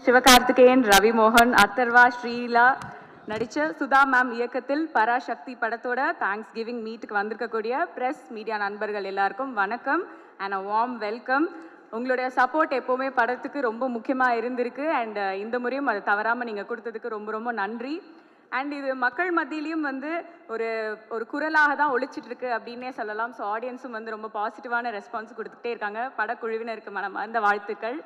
சிவகார்த்திகேயன், ரவி மோகன், அத்தர்வா, ஸ்ரீலா நடித்த சுதா மேம் இயக்கத்தில் பராசக்தி படத்தோட தேங்க்ஸ் கிவிங் மீட்டுக்கு வந்திருக்கக்கூடிய ப்ரெஸ் மீடியா நண்பர்கள் எல்லாருக்கும் வணக்கம் அண்ட் அ வார்ம் வெல்கம். உங்களுடைய சப்போர்ட் எப்போவுமே படத்துக்கு ரொம்ப முக்கியமாக இருந்திருக்கு அண்ட் இந்த முறையும் அதை தவறாமல் நீங்கள் கொடுத்ததுக்கு ரொம்ப ரொம்ப நன்றி. அண்ட் இது மக்கள் மத்தியிலையும் வந்து ஒரு ஒரு குரலாக தான் ஒழிச்சிட்டு இருக்கு அப்படின்னே சொல்லலாம். ஸோ ஆடியன்ஸும் வந்து ரொம்ப பாசிட்டிவான ரெஸ்பான்ஸ் கொடுத்துக்கிட்டே இருக்காங்க. படக்குழுவினருக்கு மனமார்ந்த வாழ்த்துக்கள்.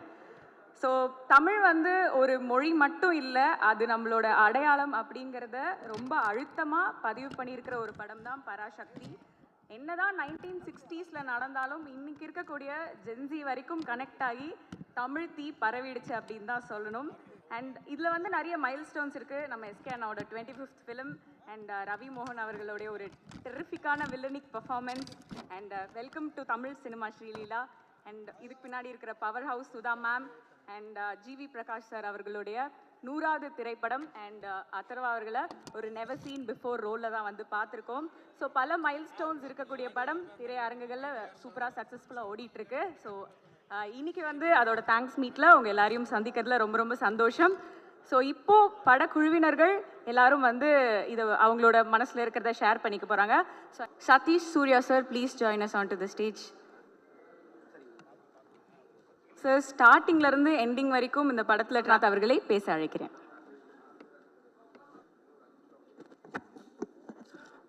ஸோ தமிழ் வந்து ஒரு மொழி மட்டும் இல்லை, அது நம்மளோட அடையாளம் அப்படிங்கிறத ரொம்ப அழுத்தமாக பதிவு பண்ணியிருக்கிற ஒரு படம் தான் பராசக்தி. என்னதான் 1960s நடந்தாலும் இன்னைக்கு இருக்கக்கூடிய ஜென்சி வரைக்கும் கனெக்ட் ஆகி தமிழ் தீ பரவிடுச்சு அப்படின்னு தான் சொல்லணும். அண்ட் இதில் வந்து நிறைய மைல் ஸ்டோன்ஸ் இருக்குது. நம்ம எஸ்கே அண்ணாவோட 25th ஃபிலிம் அண்ட் ரவி மோகன் அவர்களுடைய ஒரு டெரிஃபிக்கான villainic performance and welcome to Tamil cinema Sreeleela. And இதுக்கு பின்னாடி இருக்கிற power house Sudha ma'am and GV Prakash sir அவர்களுடைய 100வது திரைப்படம் அண்ட் அத்தர்வா அவர்களை ஒரு நெவர் சீன் பிஃபோர் ரோலில் தான் வந்து பார்த்துருக்கோம். ஸோ பல மைல் ஸ்டோன்ஸ் இருக்கக்கூடிய படம் திரையரங்குகளில் சூப்பராக சக்ஸஸ்ஃபுல்லாக ஓடிட்டுருக்கு. ஸோ இன்னைக்கு வந்து அதோட தேங்க்ஸ் மீட்டில் உங்கள் எல்லாரையும் சந்திக்கிறதுல ரொம்ப ரொம்ப சந்தோஷம். ஸோ இப்போது படக்குழுவினர்கள் எல்லாரும் வந்து இதை அவங்களோட மனசில் இருக்கிறத ஷேர் பண்ணிக்க போகிறாங்க. So Satish Suriya sir, please join us on to the stage. Sir ஸ்டார்டிங்லேருந்து எண்டிங் வரைக்கும் இந்த படத்தில் நான் அவர்களை பேச அழைக்கிறேன்.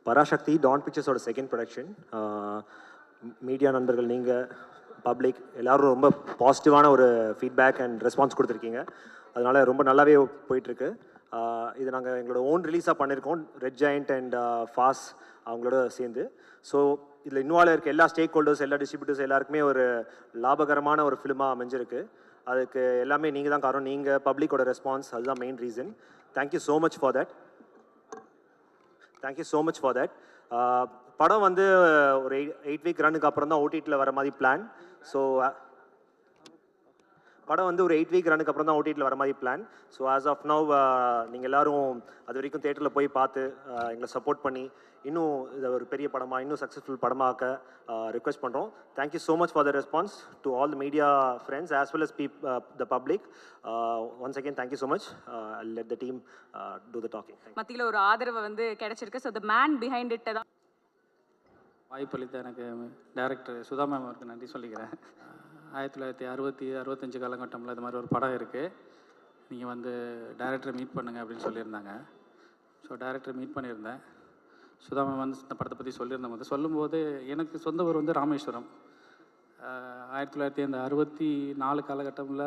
பராசக்தி டான் பிக்சர்ஸோட செகண்ட் ப்ரொடக்ஷன். மீடியா நண்பர்கள், நீங்கள் பப்ளிக் எல்லோரும் ரொம்ப பாசிட்டிவான ஒரு ஃபீட்பேக் அண்ட் ரெஸ்பான்ஸ் கொடுத்துருக்கீங்க. அதனால் ரொம்ப நல்லாவே போயிட்டுருக்கு. இது நாங்கள் எங்களோட ஓன் ரிலீஸாக பண்ணியிருக்கோம், ரெட் ஜெயண்ட் அண்ட் ஃபாஸ் அவங்களோட சேர்ந்து. ஸோ இதில் இன்வால்வ் இருக்க எல்லா ஸ்டேக் ஹோல்டர்ஸ், எல்லா டிஸ்ட்ரிபியூட்டர்ஸ் எல்லாருக்குமே ஒரு லாபகரமான ஒரு ஃபிலிமாக அமைஞ்சிருக்கு. அதுக்கு எல்லாமே நீங்கள் தான் காரணம். நீங்கள் பப்ளிக்கோட ரெஸ்பான்ஸ் அதுதான் main reason. Thank you so much for that. Thank you so much for that. படம் வந்து ஒரு 8 வீக் ரன்னுக்கு அப்புறம் தான் ஓடிடியில் வர மாதிரி பிளான். ஸோ படம் வந்து ஒரு 8 வீக் ரன்னுக்கு அப்புறம் தான் ஓடிடியில் வர மாதிரி plan. So as of now நீங்கள் எல்லோரும் அது வரைக்கும் தேட்டரில் போய் பார்த்து எங்களை சப்போர்ட் பண்ணி இன்னும் இதை ஒரு பெரிய படமாக, இன்னும் சக்ஸஸ்ஃபுல் படமாக்க ரிக்வெஸ்ட் பண்ணுறோம். Thank you so much for the response to all the media friends as well as the public. Once again thank you so much. Let the team do the talking. மத்தியில் ஒரு ஆதரவு வந்து கிடைச்சிருக்கு. So the man behind it தான். வாய்ப்பளித்த எனக்கு director Sudha ma'am அவருக்கு நன்றி சொல்லிக்கிறேன். 1960-65 காலகட்டமில் இது மாதிரி ஒரு படம் இருக்குது, நீங்கள் வந்து டைரக்டரை மீட் பண்ணுங்கள் அப்படின்னு சொல்லியிருந்தாங்க. ஸோ டைரக்டரை மீட் பண்ணியிருந்தேன். சுதா மேம் வந்து இந்த படத்தை பற்றி சொல்லியிருந்தவங்க சொல்லும்போது எனக்கு சொந்த ஊர் வந்து ராமேஸ்வரம். 1964 காலகட்டமில்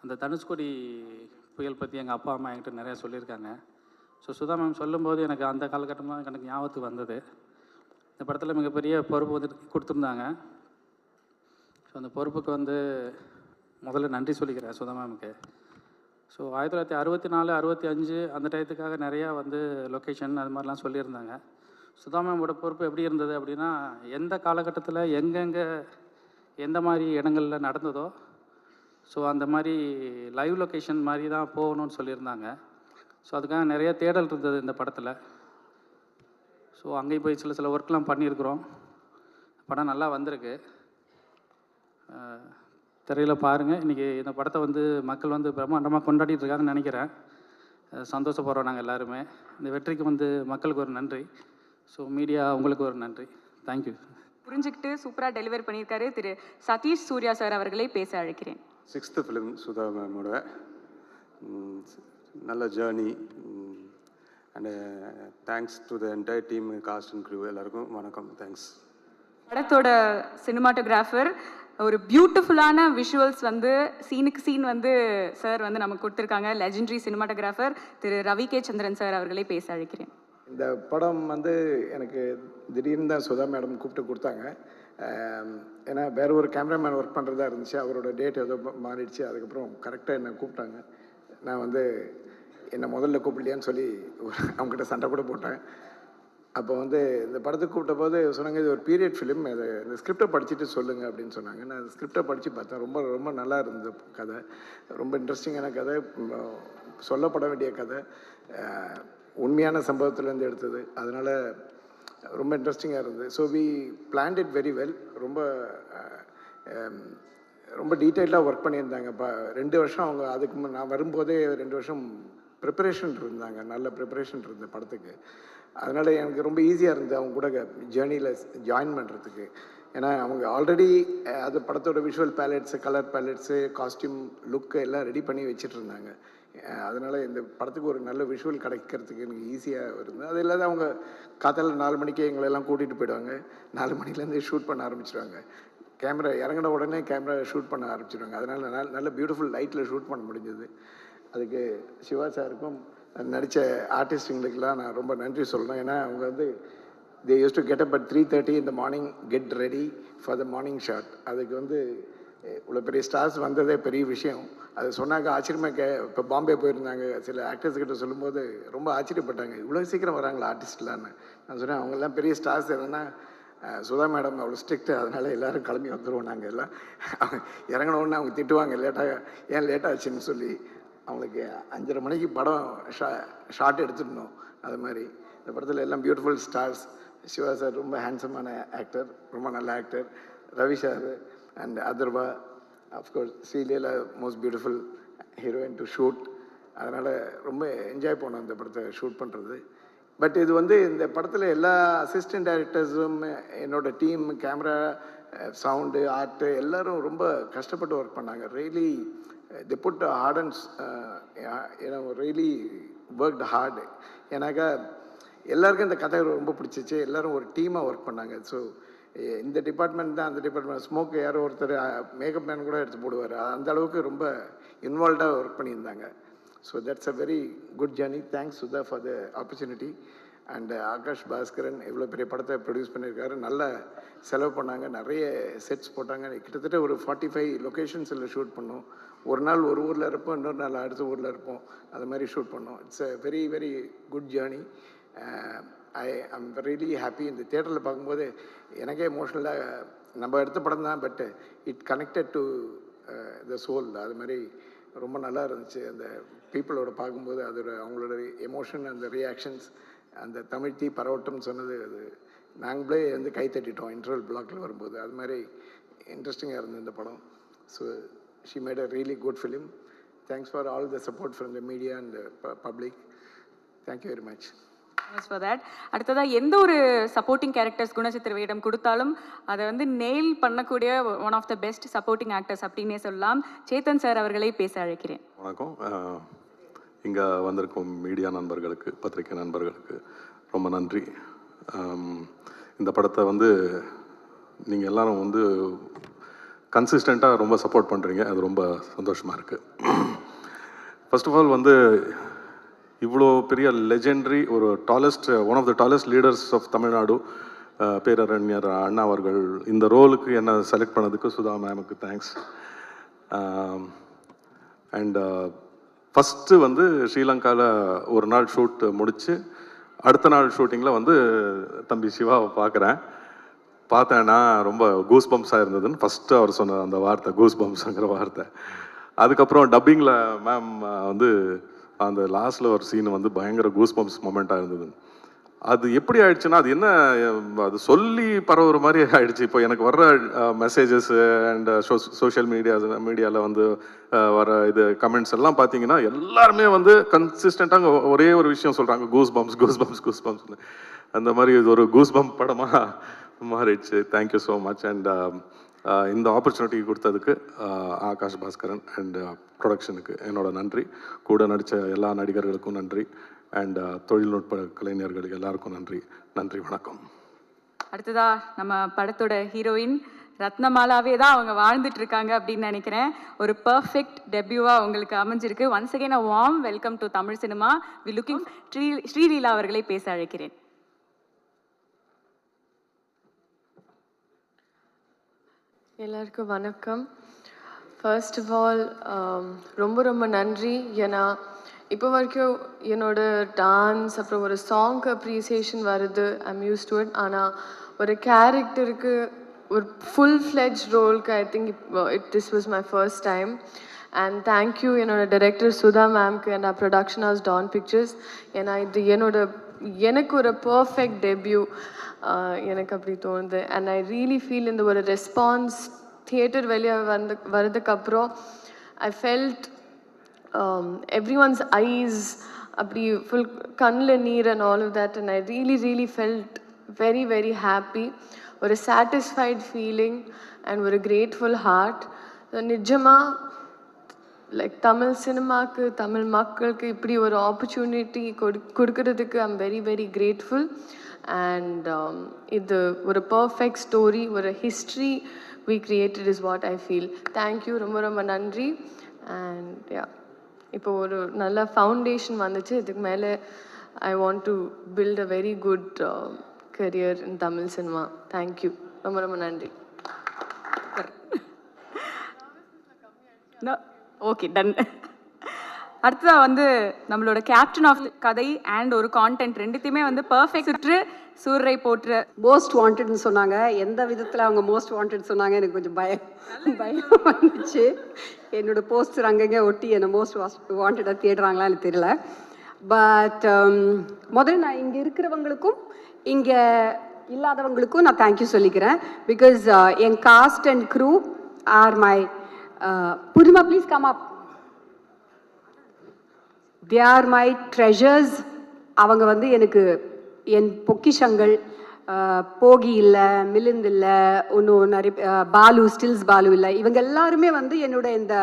அந்த தனுஷ்கோடி புயல் பற்றி எங்கள் அப்பா அம்மா என்கிட்ட நிறையா சொல்லியிருக்காங்க. ஸோ சுதா மேம் சொல்லும்போது எனக்கு அந்த காலகட்டம் தான் எனக்கு ஞாபகத்துக்கு வந்தது. இந்த படத்தில் மிகப்பெரிய பொறுப்பு வந்து கொடுத்துருந்தாங்க. ஸோ அந்த பொறுப்புக்கு வந்து முதல்ல நன்றி சொல்லிக்கிறேன் சுதா மேமுக்கு. ஸோ 1964-65 அந்த டயத்துக்காக நிறையா வந்து லொக்கேஷன் அது மாதிரிலாம் சொல்லியிருந்தாங்க. சுதா மேமோட பொறுப்பு எப்படி இருந்தது அப்படின்னா, எந்த காலகட்டத்தில் எங்கெங்கே எந்த மாதிரி இடங்களில் நடந்ததோ ஸோ அந்த மாதிரி லைவ் லொக்கேஷன் மாதிரி தான் போகணும்னு சொல்லியிருந்தாங்க. ஸோ அதுக்காக நிறைய தேடல் இருந்தது இந்த படத்தில். ஸோ அங்கேயும் போய் சில ஒர்க்லாம் பண்ணியிருக்கிறோம். படம் நல்லா வந்திருக்கு. திரையில் பாருங்கள். இன்றைக்கி இந்த படத்தை வந்து மக்கள் வந்து பிரம்மாண்டமாக கொண்டாடிட்டு இருக்காங்கன்னு நினைக்கிறேன். சந்தோஷப்படுறோம் நாங்கள் எல்லாருமே. இந்த வெற்றிக்கு வந்து மக்களுக்கு ஒரு நன்றி. ஸோ மீடியா உங்களுக்கு ஒரு நன்றி. தேங்க்யூ. புரிஞ்சுக்கிட்டு சூப்பராக டெலிவர் பண்ணியிருக்காரு திரு சதீஷ் சூர்யா சார் அவர்களை பேச அழைக்கிறேன். 6th ஃபிலிம் சுதா மேமோட நல்ல journey and thanks to the entire team, cast and crew எல்லாருக்கும் வணக்கம். தேங்க்ஸ். படத்தோட சினிமாட்டோகிராஃபர் ஒரு பியூட்டிஃபுல்லான விஷுவல்ஸ் வந்து சீனுக்கு சீன் வந்து சார் வந்து நமக்கு கொடுத்துருக்காங்க. லெஜெண்டரி சினிமாட்டோகிராஃபர் திரு ரவி கே சந்திரன் சார் அவர்களை பேச அழைக்கிறேன். இந்த படம் வந்து எனக்கு திடீர்னு தான் சுதா மேடம் கூப்பிட்டு கொடுத்தாங்க. ஏன்னா வேறு ஒரு கேமராமேன் ஒர்க் பண்ணுறதா இருந்துச்சு, அவரோட டேட் ஏதோ மாறிடுச்சு. அதுக்கப்புறம் கரெக்டாக என்னை கூப்பிட்டாங்க. நான் வந்து என்னை முதல்ல கூப்பிடலையான்னு சொல்லி அவங்ககிட்ட சண்டை கூட போட்டேன். அப்போ வந்து இந்த படத்துக்கு கூப்பிட்ட போது சொன்னாங்க, இது ஒரு பீரியட் ஃபிலிம், அதை இந்த ஸ்கிரிப்டை படிச்சுட்டு சொல்லுங்கள் அப்படின்னு சொன்னாங்க. நான் அந்த ஸ்கிரிப்டை படித்து பார்த்தேன். ரொம்ப ரொம்ப நல்லா இருந்தது கதை. ரொம்ப இன்ட்ரெஸ்டிங்கான கதை, சொல்லப்பட வேண்டிய கதை, உண்மையான சம்பவத்துலேருந்து எடுத்தது. அதனால் ரொம்ப இன்ட்ரெஸ்டிங்காக இருந்தது. So we planned it very well. ரொம்ப ரொம்ப டீட்டெயிலாக ஒர்க் பண்ணியிருந்தாங்க. 2 வருஷம் அவங்க அதுக்கு நான் வரும்போதே 2 வருஷம் ப்ரிப்பரேஷன் இருந்தாங்க, நல்ல ப்ரிப்பரேஷன் இருந்த படத்துக்கு. அதனால் எனக்கு ரொம்ப ஈஸியாக இருந்தது அவங்க கூட ஜேர்னியில் ஜாயின் பண்ணுறதுக்கு. ஏன்னா அவங்க ஆல்ரெடி அது படத்தோட visual palettes, colour palettes, costume, look எல்லாம் ரெடி பண்ணி வச்சுட்டு இருந்தாங்க. அதனால் இந்த படத்துக்கு ஒரு நல்ல விஷுவல் கிடைக்கிறதுக்கு எனக்கு ஈஸியாக இருந்தது. அது இல்லாத அவங்க காத்தால 4 மணிக்கே எங்களெல்லாம் கூட்டிகிட்டு போயிடுவாங்க. 4 மணிலேருந்து ஷூட் பண்ண ஆரம்பிச்சிடுவாங்க. கேமரா இறங்கின உடனே கேமரா ஷூட் பண்ண ஆரம்பிச்சிடுவாங்க. அதனால் நல்ல பியூட்டிஃபுல் லைட்டில் ஷூட் பண்ண முடிஞ்சது. அதுக்கு சிவா சாருக்கும் நடித்த ஆர்டிஸ்ட்டுங்களுக்கெல்லாம் நான் ரொம்ப நன்றி சொல்கிறேன். ஏன்னா அவங்க வந்து they used to get up at 3:30 in the morning, get ready for the morning shot. அதுக்கு வந்து இவ்வளோ பெரிய ஸ்டார்ஸ் வந்ததே பெரிய விஷயம். அது சொன்னாக்க ஆச்சரியமாக இப்போ பாம்பே போயிருந்தாங்க, சில ஆக்டர்ஸ் கிட்ட சொல்லும்போது ரொம்ப ஆச்சரியப்பட்டாங்க, இவ்வளோ சீக்கிரம் வராங்களா ஆர்டிஸ்ட்லான்னு. நான் சொன்னேன் அவங்கெல்லாம் பெரிய ஸ்டார்ஸ். என்னென்னா சுதா மேடம் அவ்வளோ ஸ்ட்ரிக்ட்டு, அதனால் எல்லோரும் கிளம்பி வந்துடுவோம். நாங்கள் எல்லாம் இறங்கினோடனே அவங்க திட்டுவாங்க, ஏன் லேட்டாச்சுன்னு சொல்லி. அவங்களுக்கு 5:30 மணிக்கு படம் ஷார்ட் எடுத்துடணும். அது மாதிரி இந்த படத்தில் எல்லாம் பியூட்டிஃபுல் ஸ்டார்ஸ். சிவா சார் ரொம்ப ஹேண்ட்ஸமான ஆக்டர், ரொம்ப நல்ல actor. Ravi sir and Atharvaa, of course Sreeleela most beautiful heroine to shoot. அதனால் ரொம்ப என்ஜாய் பண்ணோம் இந்த படத்தை ஷூட் பண்ணுறது. பட் இது வந்து இந்த படத்தில் எல்லா அசிஸ்டன்ட் டைரக்டர்ஸும், என்னோடய டீம், கேமரா, சவுண்டு, ஆர்ட்டு எல்லோரும் ரொம்ப கஷ்டப்பட்டு ஒர்க் பண்ணாங்க. Really they put hard and really worked hard. ஏன்னாக்கா எல்லாருக்கும் இந்த கதை ரொம்ப பிடிச்சிச்சு. எல்லோரும் ஒரு டீமாக ஒர்க் பண்ணாங்க. ஸோ இந்த டிபார்ட்மெண்ட் தான் அந்த டிபார்ட்மெண்ட், ஸ்மோக் யாரோ ஒருத்தர் மேக்கப் மேன் கூட எடுத்து போடுவார். அந்த அளவுக்கு ரொம்ப இன்வால்வ்டாக ஒர்க் பண்ணியிருந்தாங்க. So that's a very good journey. Thanks Sudha for the opportunity. And Aakash Bhaskaran இவ்வளோ பெரிய படத்தை ப்ரொடியூஸ் பண்ணியிருக்காரு. நல்ல செலவு பண்ணாங்க, நிறைய செட்ஸ் போட்டாங்க. கிட்டத்தட்ட ஒரு 45 லொக்கேஷன்ஸில் ஷூட் பண்ணோம். ஒரு நாள் ஒரு ஊரில் இருப்போம், இன்னொரு நாள் அடுத்த ஊரில் இருப்போம். அது மாதிரி ஷூட் பண்ணோம். It's a very very good journey. I'm really happy. இந்த தியேட்டரில் பார்க்கும்போது எனக்கே எமோஷ்னலாக, நம்ம எடுத்த படம் தான், but it connected to the soul. அது மாதிரி ரொம்ப நல்லா இருந்துச்சு. அந்த பீப்புளோட பார்க்கும்போது அதோட அவங்களோட எமோஷன், அந்த ரியாக்ஷன்ஸ், அந்த தமிழ் தீ பரவட்டம் சொன்னது, அது நாங்களே வந்து கை தட்டிட்டோம் இன்டர்வல் பிளாக்கில் வரும்போது. அது மாதிரி இன்ட்ரெஸ்டிங்காக இருந்தது இந்த படம். So she made a really good film. Thanks for all the support from the media and the public. Thank you very much. Thanks for that. அடுத்ததாக எந்த ஒரு சப்போர்ட்டிங் கேரக்டர்ஸ் குணச்சித்திர வேடம் கொடுத்தாலும் அதை வந்து நெயில் பண்ணக்கூடிய one of the best supporting actors அப்படின்னே சொல்லலாம். சேத்தன் சார் அவர்களை பேச அழைக்கிறேன். வணக்கம். இங்கே வந்திருக்கும் மீடியா நண்பர்களுக்கு, பத்திரிகை நண்பர்களுக்கு ரொம்ப நன்றி. இந்த படத்தை வந்து நீங்கள் எல்லாரும் வந்து கன்சிஸ்டண்ட்டாக ரொம்ப சப்போர்ட் பண்ணுறீங்க. அது ரொம்ப சந்தோஷமாக இருக்குது. ஃபர்ஸ்ட் ஆஃப் ஆல் வந்து இவ்வளோ பெரிய லெஜெண்டரி, ஒரு one of the tallest leaders of Tamil Nadu, பேரறிஞர் அண்ணா அவர்கள் இந்த ரோலுக்கு என்னை செலக்ட் பண்ணதுக்கு சுதா மேமுக்கு தேங்க்ஸ். அண்ட் ஃபஸ்ட்டு வந்து ஸ்ரீலங்காவில் ஒரு நாள் ஷூட் முடித்து அடுத்த நாள் ஷூட்டிங்கில் வந்து தம்பி சிவாவை பார்த்தேன்னா ரொம்ப கூஸ் பம்ப்ஸாக இருந்ததுன்னு ஃபஸ்ட்டு அவர் சொன்ன அந்த வார்த்தை, கூஸ் பம்ப்ஸுங்கிற வார்த்தை. அதுக்கப்புறம் டப்பிங்கில் மேம் வந்து அந்த லாஸ்ட்டில் ஒரு சீன் வந்து பயங்கர கூஸ் பம்ப்ஸ் மொமெண்ட்டாக இருந்தது. அது எப்படி ஆயிடுச்சுன்னா, அது என்ன, அது சொல்லி பரவுற மாதிரி ஆயிடுச்சு. இப்போ எனக்கு வர்ற மெசேஜஸ் அண்ட் சோஷியல் மீடியாவில் வந்து வர இது கமெண்ட்ஸ் எல்லாம் பார்த்தீங்கன்னா எல்லாருமே வந்து கன்சிஸ்டண்ட்டாக ஒரே ஒரு விஷயம் சொல்கிறாங்க, கூஸ் பம்ப்ஸ்னு. அந்த மாதிரி இது ஒரு கூஸ் பம்ப் படமாக மாறிடுச்சு. Thank you so much. அண்ட் இந்த ஆப்பர்ச்சுனிட்டி கொடுத்ததுக்கு ஆகாஷ் பாஸ்கரன் அண்ட் ப்ரொடக்ஷனுக்கு என்னோட நன்றி. கூட நடித்த எல்லா நடிகர்களுக்கும் நன்றி. அண்ட் தொழில்நுட்ப கலைஞர்களுக்கு எல்லாருக்கும் நன்றி. வணக்கம். அடுத்ததா நம்ம படத்தோட ஹீரோயின் ரத்னமாலாவே தான் அவங்க வாழ்ந்துட்டு இருக்காங்க அப்படின்னு நினைக்கிறேன். ஒரு பர்ஃபெக்ட் டெபியூவா உங்களுக்கு அமைஞ்சிருக்கு. Once again a warm welcome to Tamil cinema. We looking Sreeleela அவர்களை பேச அழைக்கிறேன். எல்லாருக்கும் வணக்கம். ஃபர்ஸ்ட் ஆஃப் ஆல் ரொம்ப நன்றி. ஏன்னா இப்போ வரைக்கும் என்னோட டான்ஸ் அப்புறம் ஒரு சாங்க்கு அப்ரிசியேஷன் வருது, ஐம் யூஸ் டு இட். ஆனால் ஒரு கேரக்டருக்கு ஒரு ஃபுல் ஃப்ளெஜ் ரோலுக்கு I think this was my first time. And thank you என்னோட டைரக்டர் சுதா மேம்க்கு and production house Dawn pictures. ஏன்னா இது எனக்கு ஒரு பர்ஃபெக்ட் டெபியூ எனக்கு அப்படி தோணுது. அண்ட் ஐ ரியலி ஃபீல் இந்த ஒரு ரெஸ்பான்ஸ் தியேட்டர் வெளியே வரதுக்கப்புறம் ஐ ஃபெல்ட் everyone's eyes அப்படி ஃபுல் கண்ணில் நீர் and all of that and I really felt very very happy, ஒரு satisfied feeling and ஒரு grateful heart. நிஜமாக லைக் தமிழ் சினிமாவுக்கு தமிழ் மக்களுக்கு இப்படி ஒரு ஆப்பர்ச்சுனிட்டி கொடுக்கறதுக்கு I'm very very grateful. And இது ஒரு பர்ஃபெக்ட் ஸ்டோரி, ஒரு history we created is what I feel. Thank you, ரொம்ப ரொம்ப நன்றி. அண்ட் யா, இப்போ ஒரு நல்ல ஃபவுண்டேஷன் வந்துச்சு. இதுக்கு மேலே I want to build a very good career in Tamil cinema. Thank you, ரொம்ப ரொம்ப நன்றி. Okay, done. அடுத்ததாக வந்து நம்மளோட கேப்டன் ஆஃப் கதை அண்ட் ஒரு கான்டென்ட் ரெண்டுத்தையுமே வந்து பர்ஃபெக்ட் சுற்று சூர்ரை போற்று. மோஸ்ட் வாண்டட்னு சொன்னாங்க. எந்த விதத்தில் அவங்க மோஸ்ட் வாண்டட் சொன்னாங்க எனக்கு கொஞ்சம் பயம் வந்துச்சு. என்னோட போஸ்டர் அங்கங்கே ஒட்டி என்னை மோஸ்ட் வாண்டடாக தேடுறாங்களான்னு தெரியல. பட் முதல்ல நான் இங்கே இருக்கிறவங்களுக்கும் இங்கே இல்லாதவங்களுக்கும் நான் தேங்க்யூ சொல்லிக்கிறேன். பிகாஸ் என் cast and crew are my Purima, please come up. They are my treasures. அவங்க வந்து எனக்கு என் பொக்கிஷங்கள். போகி இல்லை, மிலிந்த் இல்லை, ஒன்றும் நிறைய பாலு, ஸ்டில்ஸ் பாலு இல்லை. இவங்க எல்லாருமே வந்து என்னோட இந்த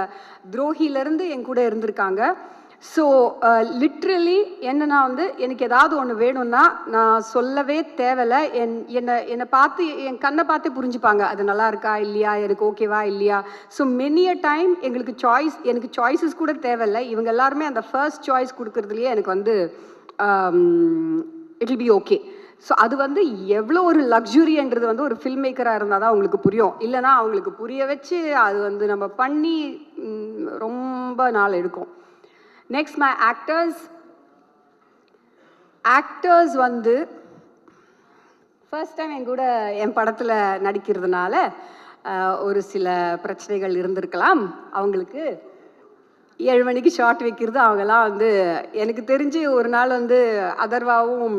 துரோகியிலேருந்து என் கூட இருந்திருக்காங்க. ஸோ லிட்ரலி என்னன்னா வந்து எனக்கு ஏதாவது ஒன்று வேணும்னா நான் சொல்லவே தேவையில்லை. என்னை பார்த்து என் கண்ணை பார்த்து புரிஞ்சுப்பாங்க, அது நல்லா இருக்கா இல்லையா, எனக்கு ஓகேவா இல்லையா. ஸோ மெனி அ டைம் எனக்கு சாய்ஸஸ் கூட தேவையில்லை. இவங்க எல்லாருமே அந்த ஃபர்ஸ்ட் சாய்ஸ் கொடுக்கறதுலையே எனக்கு வந்து it will be okay. So அது வந்து எவ்வளோ ஒரு லக்ஸுரின்றது வந்து ஒரு ஃபில்ம் மேக்கராக இருந்தால் தான் அவங்களுக்கு புரியும். இல்லைனா அவங்களுக்கு புரிய வச்சு அது வந்து நம்ம பண்ணி ரொம்ப நாள் எடுக்கும். நெக்ஸ்ட் மை ஆக்டர்ஸ் வந்து ஃபர்ஸ்ட் டைம் என் கூட என் படத்தில் நடிக்கிறதுனால ஒரு சில பிரச்சனைகள் இருந்திருக்கலாம். அவங்களுக்கு 7 மணிக்கு ஷார்ட் வைக்கிறது அவங்கெல்லாம் வந்து எனக்கு தெரிஞ்சு ஒரு நாள் வந்து அதர்வாவும்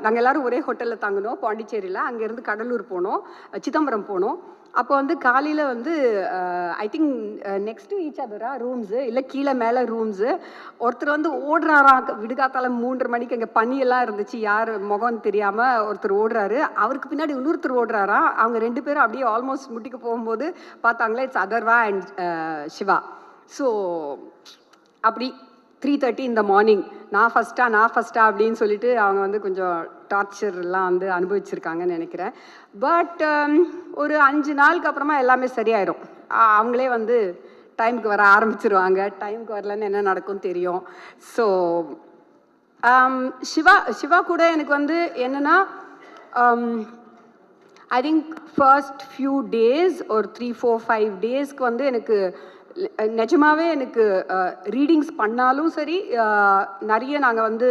நாங்கள் எல்லோரும் ஒரே ஹோட்டலில் தங்கினோம் பாண்டிச்சேரியில். அங்கேருந்து கடலூர் போனோம், சிதம்பரம் போனோம். அப்போ வந்து காலையில் வந்து I think next to each அதரா ரூம்ஸு இல்லை கீழே மேலே ரூம்ஸு. ஒருத்தர் வந்து ஓடுறாராம் விடுகாத்தால 3:30 மணிக்கு. அங்கே பனியெல்லாம் இருந்துச்சு, யார் முகம் தெரியாமல் ஒருத்தர் ஓடுறாரு. அவருக்கு பின்னாடி இன்னொருத்தர் ஓடுறாராம். அவங்க 2 பேரும் அப்படியே ஆல்மோஸ்ட் முட்டிக்கு போகும்போது பார்த்தாங்களே it's Atharva and Siva. So அப்படி 3:30 இந்த மார்னிங் நான் ஃபஸ்ட்டா அப்படின்னு சொல்லிட்டு அவங்க வந்து கொஞ்சம் டார்ச்சர்லாம் வந்து அனுபவிச்சிருக்காங்கன்னு நினைக்கிறேன். பட் ஒரு 5 நாளுக்கு அப்புறமா எல்லாமே சரியாயிடும். அவங்களே வந்து டைமுக்கு வர ஆரம்பிச்சிருவாங்க. டைமுக்கு வரலன்னு என்ன நடக்கும் தெரியும். ஸோ சிவா கூட எனக்கு வந்து என்னென்னா I think first few days ஒரு 3-4-5 டேஸ்க்கு வந்து எனக்கு நிஜமாவே எனக்கு ரீடிங்ஸ் பண்ணாலும் சரி, நிறைய நாங்கள் வந்து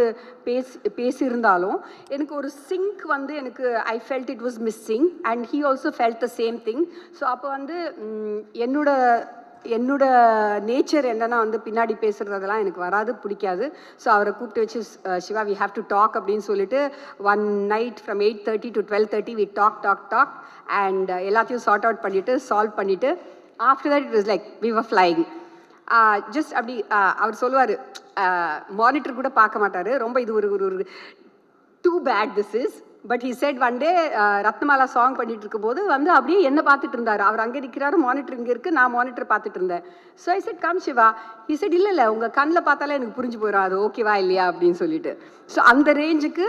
பேசியிருந்தாலும் எனக்கு ஒரு சிங்க் வந்து எனக்கு I felt it was missing and he also felt the same thing. So அப்போ வந்து என்னோட நேச்சர் என்னன்னா வந்து பின்னாடி பேசுகிறதெல்லாம் எனக்கு வராது, பிடிக்காது. ஸோ அவரை கூப்பிட்டு வச்சு Siva we have to talk அப்படின்னு சொல்லிட்டு one night from 8:30 to 12:30 we talk and எல்லாத்தையும் சார்ட் அவுட் பண்ணிவிட்டு சால்வ் பண்ணிவிட்டு after that it was like we were flying. Just அப்படி அவர் சொல்லுவார், மானிட்டர் கூட பார்க்க மாட்டார். ரொம்ப இது ஒரு too bad this is. But he said one day Ratnamala song பண்ணிட்டு இருக்கும்போது வந்து அப்படியே என்ன பார்த்துட்டு இருந்தார். அவர் அங்கே நிற்கிறாரு, மானிட்டர் இங்கே இருக்குது, நான் மானிட்டர் பார்த்துட்டு இருந்தேன். So I said come Siva. he said இல்லை உங்கள் கண்ணில் பார்த்தாலே எனக்கு புரிஞ்சு போயிடும் அது ஓகேவா இல்லையா அப்படின்னு சொல்லிட்டு. ஸோ அந்த ரேஞ்சுக்கு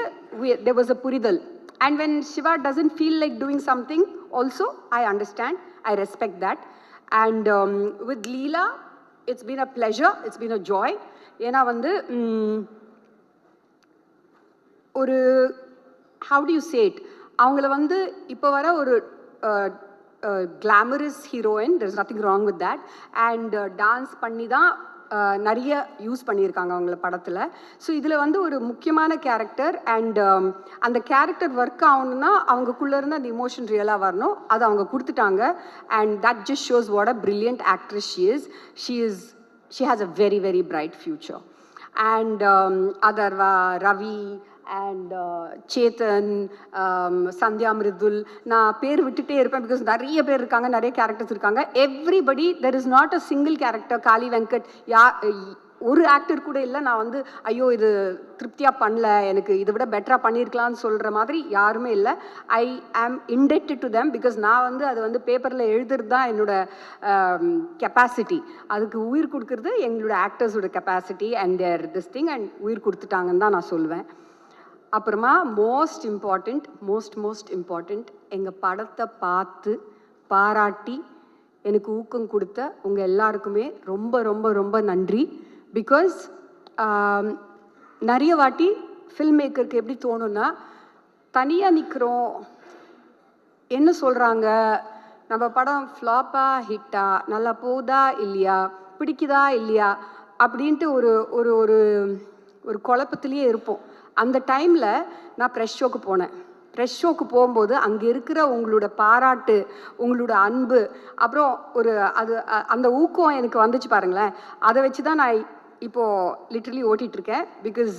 there was a புரிதல். And when Shiva doesn't feel like doing something also I understand, I respect that. And with Leela it's been a pleasure, it's been a joy. ஏன்னா வந்து ஒரு how do you say it, அவங்கள வந்து இப்போ வர ஒரு glamorous heroine, there is nothing wrong with that. And dance பண்ணி தான் நிறைய யூஸ் பண்ணியிருக்காங்க அவங்கள படத்தில். ஸோ இதில் வந்து ஒரு முக்கியமான கேரக்டர் அண்ட் அந்த கேரக்டர் ஒர்க் ஆகணுன்னா அவங்கக்குள்ளே இருந்து அந்த இமோஷன் ரியலாக வரணும். அது அவங்க கொடுத்துட்டாங்க. And that just shows what a brilliant actress she has a very very bright future. And Atharva, Ravi and Chetan, Sandhya Mridul, நான் பேர் விட்டுட்டே இருப்பேன் பிகாஸ் நிறைய பேர் இருக்காங்க, நிறைய கேரக்டர்ஸ் இருக்காங்க. Everybody, there is not a single character. Kali Venkat ஒரு ஆக்டர் கூட இல்லை நான் வந்து ஐயோ இது திருப்தியாக பண்ணல, எனக்கு இதை விட பெட்டராக பண்ணியிருக்கலாம்னு சொல்கிற மாதிரி யாருமே இல்லை. ஐ ஆம் இண்டெக்டட் டு தெம் பிகாஸ் நான் வந்து அது வந்து பேப்பரில் எழுதுறது தான் என்னோட கெப்பாசிட்டி. அதுக்கு உயிர் கொடுக்கறது எங்களோட ஆக்டர்ஸோட capacity and their this thing, and உயிர் கொடுத்துட்டாங்கன்னு தான் நான் சொல்லுவேன். அப்புறமா மோஸ்ட் இம்பார்ட்டண்ட் எங்கள் படத்தை பார்த்து பாராட்டி எனக்கு ஊக்கம் கொடுத்த உங்கள் எல்லாருக்குமே ரொம்ப ரொம்ப ரொம்ப நன்றி. பிகாஸ் நிறைய வாட்டி ஃபில்ம் மேக்கருக்கு எப்படி தோணுன்னா, தனியாக நிற்கிறோம், என்ன சொல்கிறாங்க, நம்ம படம் ஃப்ளாப்பா ஹிட்டா, நல்லா போதா இல்லையா, பிடிக்குதா இல்லையா அப்படின்ட்டு ஒரு ஒரு ஒரு ஒரு குழப்பத்திலேயே இருப்போம். அந்த டைமில் நான் ப்ரெஷ் ஷோக்கு போனேன். ப்ரெஷ் ஷோக்கு போகும்போது அங்கே இருக்கிற உங்களோட பாராட்டு, உங்களோட அன்பு, அப்புறம் ஒரு அது அந்த ஊக்கம் எனக்கு வந்துச்சு பாருங்களேன். அதை வச்சு தான் நான் இப்போது லிட்ரலி ஓட்டிகிட்ருக்கேன். பிகாஸ்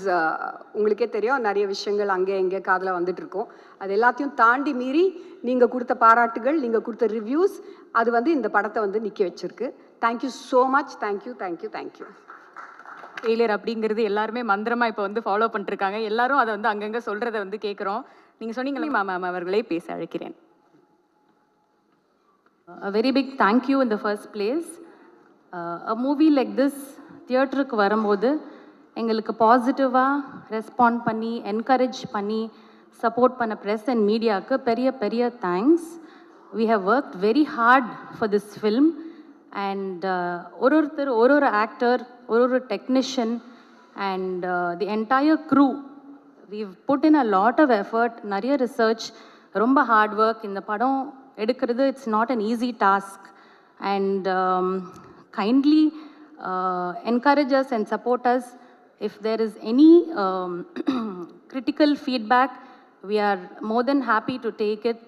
உங்களுக்கே தெரியும் நிறைய விஷயங்கள் அங்கே இங்கே காதில் வந்துட்டுருக்கோம். அது எல்லாத்தையும் தாண்டி மீறி நீங்கள் கொடுத்த பாராட்டுகள், நீங்கள் கொடுத்த ரிவ்யூஸ், அது வந்து இந்த படத்தை வந்து நிற்க வச்சுருக்கு. Thank you so much. Thank you. Failure அப்படிங்கிறது எல்லாருமே மந்திரமாக இப்போ வந்து ஃபாலோ பண்ணிருக்காங்க. எல்லாரும் அதை வந்து அங்கங்கே சொல்கிறத வந்து கேட்குறோம். நீங்கள் சொன்னீங்களே மேம் அவர்களே பேச அழைக்கிறேன். A very big thank you in the first place. A movie like this தியேட்டருக்கு வரும்போது எங்களுக்கு பாசிட்டிவாக ரெஸ்பாண்ட் பண்ணி என்கரேஜ் பண்ணி சப்போர்ட் பண்ண ப்ரெஸ் அண்ட் மீடியாவுக்கு பெரிய thanks. We have worked very hard for this film and ஒருத்தர் ஒரு ஆக்டர், ஒரு technician and the entire crew, we've put in a lot of effort, நிறைய ரிசர்ச், ரொம்ப ஹார்ட் ஒர்க். இந்த படம் எடுக்கிறது it's not an easy task and kindly encourage us and support us. If there is any critical feedback, we are more than happy to take it,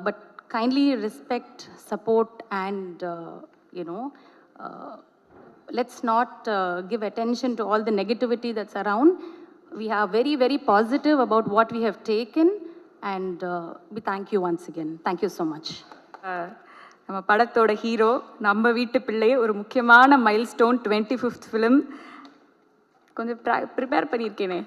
but kindly respect, support and let's not give attention to all the negativity that's around. We are very positive about what we have taken and we thank you once again. Thank you so much. நம்ம படத்தோட hero, நம்ம வீட்டு பிள்ளை, ஒரு முக்கியமான milestone 25th film. கொஞ்சம் prepare பண்ணியிருக்கேனே,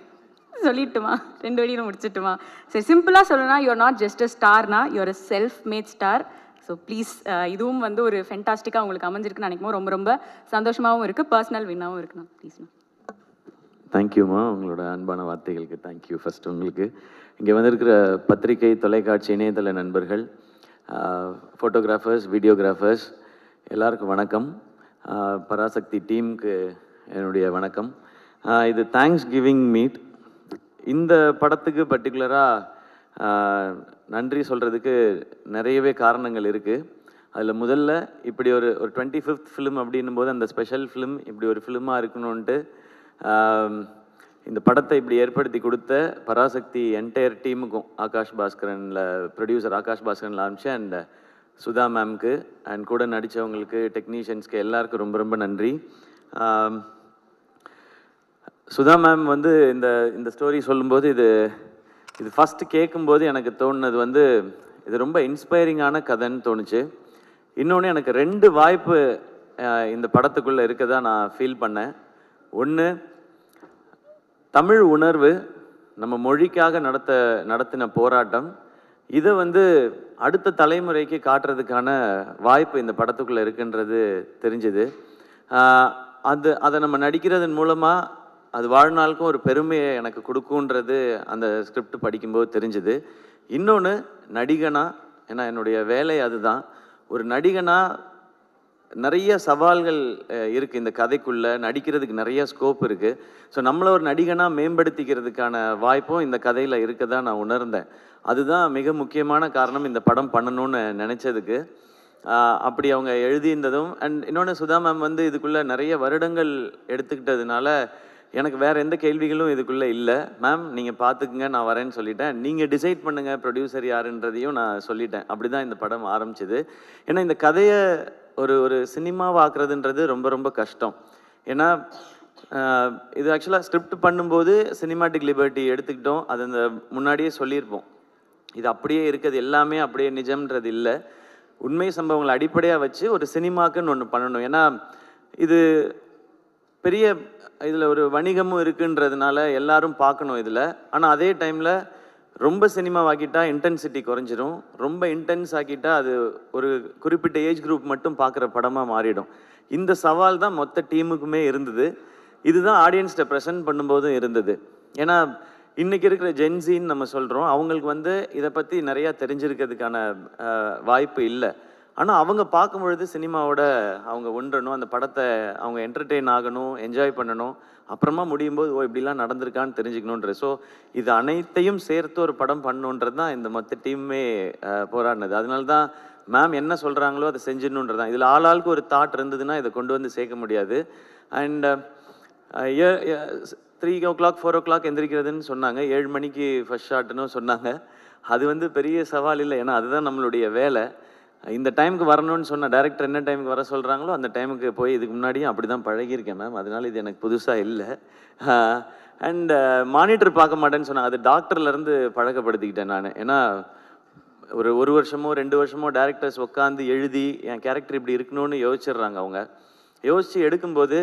சொல்லிட்டுமா 2 வழியில் முடிச்சிட்டுமா? சரி, சிம்பிளாக சொல்லணும்னா யூஆர் நாட் ஜஸ்ட் அ ஸ்டார்னா, you are a self made star. So please, இதுவும் வந்து ஒரு ஃபென்டாஸ்டிக்காக உங்களுக்கு அமைஞ்சிருக்குன்னு நினைக்கும். ரொம்ப சந்தோஷமாகவும் இருக்குது, பர்சனல் வின்னாகவும் இருக்குண்ணா. ப்ளீஸ்ண்ணா. தேங்க்யூம்மா, உங்களோட அன்பான வார்த்தைகளுக்கு தேங்க்யூ. ஃபஸ்ட்டு உங்களுக்கு இங்கே வந்திருக்கிற பத்திரிகை, தொலைக்காட்சி, இணையதள நண்பர்கள், ஃபோட்டோகிராஃபர்ஸ், வீடியோகிராஃபர்ஸ் எல்லாருக்கும் வணக்கம். பராசக்தி டீமுக்கு என்னுடைய வணக்கம். இது தேங்க்ஸ் கிவிங் மீட். இந்த படத்துக்கு பர்டிகுலராக நன்றி சொல்கிறதுக்கு நிறையவே காரணங்கள் இருக்குது. அதில் முதல்ல இப்படி ஒரு 25th ஃபிலிம் அப்படின்னும் போது அந்த ஸ்பெஷல் ஃபிலிம் இப்படி ஒரு ஃபிலிமாக இருக்கணுன்ட்டு இந்த படத்தை இப்படி ஏற்படுத்தி கொடுத்த பராசக்தி என்டையர் டீமுக்கும், ஆகாஷ் பாஸ்கரனில் ப்ரொடியூசர் ஆகாஷ் பாஸ்கரனில் ஆரம்பிச்சு அண்ட் சுதா மேம்க்கு அண்ட் கூட நடித்தவங்களுக்கு, டெக்னீஷியன்ஸ்க்கு எல்லாருக்கும் ரொம்ப நன்றி. சுதா மேம் வந்து இந்த ஸ்டோரி சொல்லும்போது இது ஃபஸ்ட்டு கேட்கும்போது எனக்கு தோணுனது வந்து இது ரொம்ப இன்ஸ்பைரிங்கான கதைன்னு தோணுச்சு. இன்னொன்று எனக்கு 2 வாய்ப்பு இந்த படத்துக்குள்ளே இருக்கதா நான் ஃபீல் பண்ணேன். ஒன்று, தமிழ் உணர்வு, நம்ம மொழிக்காக நடத்தின போராட்டம், இதை வந்து அடுத்த தலைமுறைக்கு காட்டுறதுக்கான வாய்ப்பு இந்த படத்துக்குள்ளே இருக்குன்றது தெரிஞ்சுது. அதை நம்ம நடிக்கிறதன் மூலமாக அது வாழ்நாளுக்கும் ஒரு பெருமையை எனக்கு கொடுக்குன்றது அந்த ஸ்கிரிப்ட் படிக்கும்போது தெரிஞ்சுது. இன்னொன்று, நடிகனா, ஏன்னா என்னுடைய வேலை அதுதான், ஒரு நடிகனா நிறைய சவால்கள் இருக்குது இந்த கதைக்குள்ளே, நடிக்கிறதுக்கு நிறைய ஸ்கோப் இருக்குது. ஸோ நம்மளை ஒரு நடிகனாக மேம்படுத்திக்கிறதுக்கான வாய்ப்பும் இந்த கதையில் இருக்க தான் நான் உணர்ந்தேன். அதுதான் மிக முக்கியமான காரணம் இந்த படம் பண்ணணும்னு நினச்சதுக்கு. அப்படி அவங்க எழுதியிருந்ததும் அண்ட் இன்னொன்று, சுதா மேம் வந்து இதுக்குள்ளே நிறைய வருடங்கள் எடுத்துக்கிட்டதுனால எனக்கு வேறு எந்த கேள்விகளும் இதுக்குள்ளே இல்லை. மேம் நீங்கள் பார்த்துக்குங்க, நான் வரேன்னு சொல்லிட்டேன். நீங்கள் டிசைட் பண்ணுங்கள் ப்ரொடியூசர் யாருன்றதையும் நான் சொல்லிட்டேன். அப்படி தான் இந்த படம் ஆரம்பிச்சிது. ஏன்னா இந்த கதையை ஒரு சினிமாவாக்குறதுன்றது ரொம்ப கஷ்டம். ஏன்னா இது ஆக்சுவலாக ஸ்கிரிப்ட் பண்ணும்போது சினிமாட்டிக் லிபர்ட்டி எடுத்துக்கிட்டோம். அது அந்த முன்னாடியே சொல்லியிருப்போம். இது அப்படியே இருக்கிறது எல்லாமே அப்படியே நிஜம்ன்றது இல்லை. உண்மை சம்பவங்களை அடிப்படையாக வச்சு ஒரு சினிமாக்குன்னு ஒன்று பண்ணணும். ஏன்னா இது பெரிய இதில் ஒரு வணிகமும் இருக்குன்றதுனால எல்லாரும் பார்க்கணும் இதில். ஆனால் அதே டைமில் ரொம்ப சினிமாவாக்கிட்டா இன்டென்சிட்டி குறைஞ்சிரும். ரொம்ப இன்டென்ஸ் ஆக்கிட்டா அது ஒரு குறிப்பிட்ட ஏஜ் குரூப் மட்டும் பார்க்குற படமாக மாறிடும். இந்த சவால் தான் மொத்த டீமுக்குமே இருந்தது. இதுதான் ஆடியன்ஸ்கிட்ட ப்ரெசென்ட் பண்ணும்போதும் இருந்தது. ஏன்னா இன்றைக்கி இருக்கிற ஜென்சின்னு நம்ம சொல்கிறோம், அவங்களுக்கு இதை பற்றி நிறையா தெரிஞ்சிருக்கிறதுக்கான வாய்ப்பு இல்லை. ஆனால் அவங்க பார்க்கும்பொழுது சினிமாவோட அவங்க ஒன்றணும், அந்த படத்தை அவங்க என்டர்டெயின் ஆகணும், என்ஜாய் பண்ணணும், அப்புறமா முடியும் போது இப்படிலாம் நடந்திருக்கான்னு தெரிஞ்சுக்கணுன்றது. ஸோ இது அனைத்தையும் சேர்த்து ஒரு படம் பண்ணணுன்றது தான் இந்த மொத்த டீமுமே போராடினது. அதனால தான் மேம் என்ன சொல்கிறாங்களோ அதை செஞ்சிடணுன்றது தான். இதில் ஆளாளுக்கு ஒரு தாட் இருந்ததுன்னா இதை கொண்டு வந்து சேர்க்க முடியாது. அண்ட் 3 o'clock 4 o'clock எந்திரிக்கிறதுன்னு சொன்னாங்க. 7 மணிக்கு ஃபர்ஸ்ட் ஷாட்னு சொன்னாங்க. அது பெரிய சவால் இல்லை, ஏன்னா அதுதான் நம்மளுடைய வேலை. இந்த டைமுக்கு வரணும்னு சொன்ன டைரக்டர் என்ன டைமுக்கு வர சொல்கிறாங்களோ அந்த டைமுக்கு போய் இதுக்கு முன்னாடியும் அப்படி தான் பழகியிருக்கேன் மேம். அதனால இது எனக்கு புதுசாக இல்லை. அண்ட் மானிட்டர் பார்க்க மாட்டேன்னு சொன்னாங்க. அது டாக்டர்லேருந்து பழக்கப்படுத்திக்கிட்டேன் நான். ஏன்னா ஒரு வருஷமோ 2 வருஷமோ டேரக்டர்ஸ் உட்காந்து எழுதி என் கேரக்டர் இப்படி இருக்கணும்னு யோசிச்சிடுறாங்க. அவங்க யோசித்து எடுக்கும்போது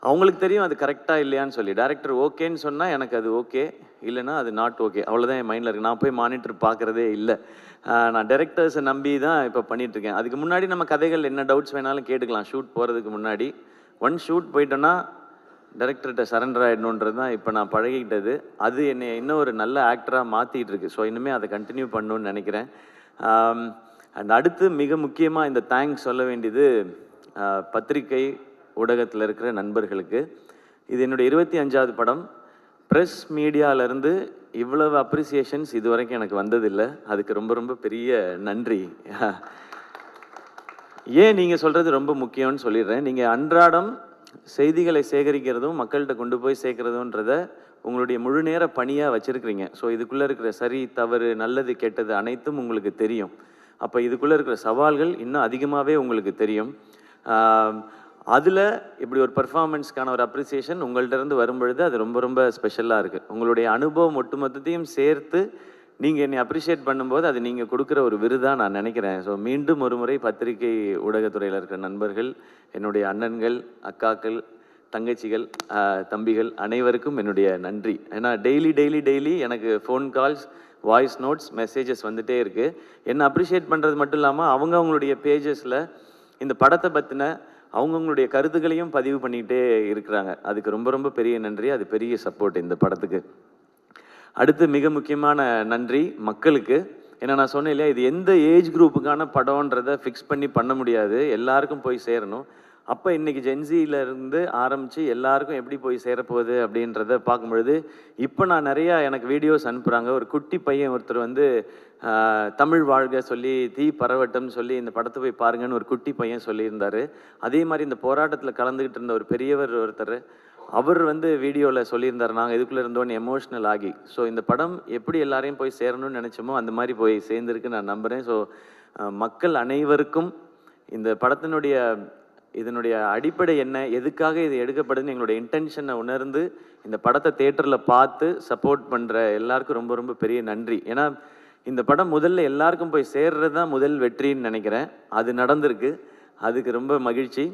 அவங்களுக்கு தெரியும் அது கரெக்டாக இல்லையான்னு சொல்லி. டேரக்டர் ஓகேன்னு சொன்னால் எனக்கு அது ஓகே, இல்லைன்னா அது நாட் ஓகே, அவ்வளோதான் என் மைண்டில் இருக்குது. நான் போய் மானிட்டர் பார்க்குறதே இல்லை. நான் டேரக்டர்ஸை நம்பி தான் இப்போ பண்ணிகிட்ருக்கேன். அதுக்கு முன்னாடி நம்ம கதைகள் என்ன டவுட்ஸ் வேணாலும் கேட்டுக்கலாம். ஷூட் போகிறதுக்கு முன்னாடி ஷூட் போயிட்டோன்னா டைரக்டர்கிட்ட சரண்டர் ஆகிடணுன்றது தான் இப்போ நான் பழகிக்கிட்டது. அது என்னை இன்னும் ஒரு நல்ல ஆக்டராக மாற்றிட்டு இருக்கு. ஸோ இனிமேல் அதை கண்டினியூ பண்ணணுன்னு நினைக்கிறேன். அண்ட் அடுத்து மிக முக்கியமாக இந்த தேங்க்ஸ் சொல்ல வேண்டியது பத்திரிகை ஊடகத்தில் இருக்கிற நண்பர்களுக்கு. இது என்னுடைய 25வது படம். ப்ரெஸ் மீடியாவிலேருந்து இவ்வளவு அப்ரிசியேஷன்ஸ் இது வரைக்கும் எனக்கு வந்ததில்லை. அதுக்கு ரொம்ப ரொம்ப பெரிய நன்றி. ஏன் நீங்கள் சொல்கிறது ரொம்ப முக்கியம்னு சொல்லிடுறேன். நீங்கள் அன்றாடம் செய்திகளை சேகரிக்கிறதும் மக்கள்கிட்ட கொண்டு போய் சேர்க்குறதுன்றத உங்களுடைய முழு நேர பணியாக வச்சுருக்கிறீங்க. ஸோ இதுக்குள்ளே இருக்கிற சரி தவறு நல்லது கெட்டது அனைத்தும் உங்களுக்கு தெரியும். அப்போ இதுக்குள்ளே இருக்கிற சவால்கள் இன்னும் அதிகமாகவே உங்களுக்கு தெரியும். அதில் இப்படி ஒரு பர்ஃபார்மன்ஸ்க்கான ஒரு அப்ரிசியேஷன் உங்கள்கிட்ட வரும்பொழுது அது ரொம்ப ரொம்ப ஸ்பெஷலாக இருக்குது. உங்களுடைய அனுபவம் ஒட்டுமொத்தத்தையும் சேர்த்து நீங்கள் என்னை அப்ரிஷியேட் பண்ணும்போது அது நீங்கள் கொடுக்குற ஒரு விருதாக நான் நினைக்கிறேன். ஸோ மீண்டும் ஒரு முறை பத்திரிகை ஊடகத்துறையில் இருக்கிற நண்பர்கள், என்னுடைய அண்ணன்கள், அக்காக்கள், தங்கச்சிகள், தம்பிகள் அனைவருக்கும் என்னுடைய நன்றி. ஏன்னா டெய்லி எனக்கு phone calls, voice notes, messages வந்துகிட்டே இருக்குது. என்னை அப்ரிஷியேட் பண்ணுறது மட்டும் இல்லாமல் அவங்களுடைய பேஜஸில் இந்த படத்தை பற்றின அவங்கவுங்களுடைய கருத்துக்களையும் பதிவு பண்ணிக்கிட்டே இருக்கிறாங்க. அதுக்கு ரொம்ப ரொம்ப பெரிய நன்றி. அது பெரிய சப்போர்ட் இந்த படத்துக்கு. அடுத்து மிக முக்கியமான நன்றி மக்களுக்கு. ஏன்னா நான் சொன்னேன் இல்லையா, இது எந்த ஏஜ் குரூப்புக்கான படம்ன்றதை ஃபிக்ஸ் பண்ணி பண்ண முடியாது, எல்லாருக்கும் போய் சேரணும். அப்போ இன்றைக்கி ஜென்சியிலேருந்து ஆரம்பித்து எல்லாருக்கும் எப்படி போய் சேரப்போகுது அப்படின்றத பார்க்கும்பொழுது இப்போ நான் நிறையா எனக்கு வீடியோஸ் அனுப்புகிறாங்க. ஒரு குட்டி பையன் ஒருத்தர் தமிழ் வாழ்க சொல்லி தீ பரவட்டம்னு சொல்லி இந்த படத்தை போய் பாருங்கன்னு ஒரு குட்டி பையன் சொல்லியிருந்தார். அதே மாதிரி இந்த போராட்டத்தில் கலந்துக்கிட்டு இருந்த ஒரு பெரியவர் ஒருத்தர், அவர் வீடியோவில் சொல்லியிருந்தார், நாங்கள் இதுக்குள்ளே இருந்தோன்னு எமோஷ்னல் ஆகி. ஸோ இந்த படம் எப்படி எல்லாரையும் போய் சேரணும்னு நினச்சோமோ அந்த மாதிரி போய் சேர்ந்துருக்கு நான் நம்புகிறேன். ஸோ மக்கள் அனைவருக்கும் இந்த படத்தினுடைய இதனுடைய அடிப்படை என்ன, எதுக்காக இது எடுக்கப்படுதுன்னு எங்களுடைய இன்டென்ஷனை உணர்ந்து இந்த படத்தை தியேட்டரில் பார்த்து சப்போர்ட் பண்ணுற எல்லாருக்கும் ரொம்ப ரொம்ப பெரிய நன்றி. ஏன்னா இந்த படம் முதல்ல எல்லாருக்கும் போய் சேர்றது தான் முதல் வெற்றின்னு நினைக்கிறேன். அது நடந்திருக்கு, அதுக்கு ரொம்ப மகிழ்ச்சி.